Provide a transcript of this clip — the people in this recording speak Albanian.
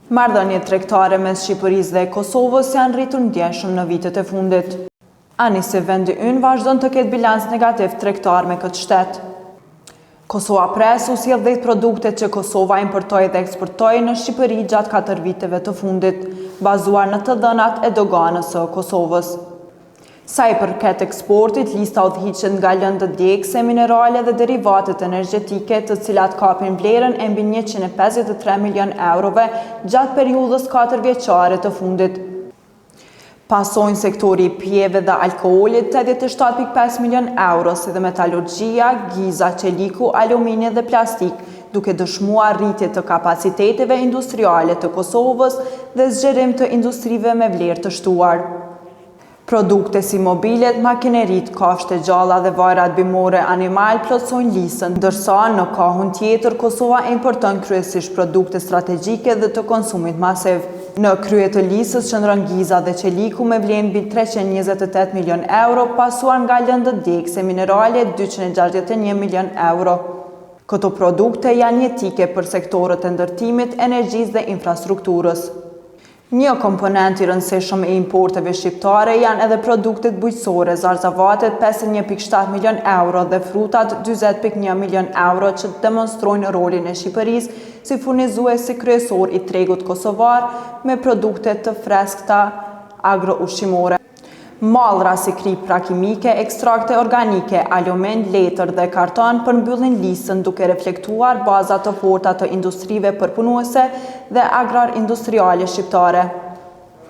Marrëdhëniet tregtare mes Shqipërisë dhe Kosovës janë rritur ndjeshëm në vitet e fundit. Ani se vendi ynë vazhdon të ketë bilans negativ tregtar me këtë shtet. Kosova Press u sjell 10 produktet që Kosova importoi dhe eksportoi në Shqipëri gjatë 4 viteve të fundit, bazuar në të dhënat e doganës së Kosovës. Sa i përket eksportit, lista udhëhiqet nga lëndë djegëse, minerale dhe derivatet energjetike, të cilat kapin vlerën e mbi 153 milion eurove gjatë periudhës 4 vjeçare të fundit. Pasojnë sektori i pijeve dhe alkoolit 87.5 milion euro, si dhe metalurgjia, giza, çeliku, alumini dhe plastik, duke dëshmuar rritje të kapaciteteve industriale të Kosovës dhe zgjerim të industrive me vlerë të shtuar. Produkte si mobilet, makinerit, kafshët e gjalla dhe vajrat bimore animal plotësojnë listën, ndërsa në kohën tjetër Kosova importon kryesisht produkte strategjike dhe të konsumit masiv. Në krye të listës qëndron giza dhe çeliku me vlerë mbi 328 milion euro, pasuar nga lëndët djegëse minerale 261 milion euro. Këto produkte janë jetike për sektorët e ndërtimit, energjisë dhe infrastrukturës. Një komponent i rëndësishëm e importeve shqiptare janë edhe produktet bujqësore, zarzavatet 51.7 milion euro dhe frutat 40.1 milion euro, që demonstrojnë rolin e Shqipërisë si furnizuesi kryesor i tregut kosovar me produkte të freskëta agro-ushqimore. Mallra si kripra kimike, ekstrakte organike, alumin, letër dhe karton përmbyllin listën, duke reflektuar baza të forta të industrive përpunuese dhe agrar-industriale shqiptare.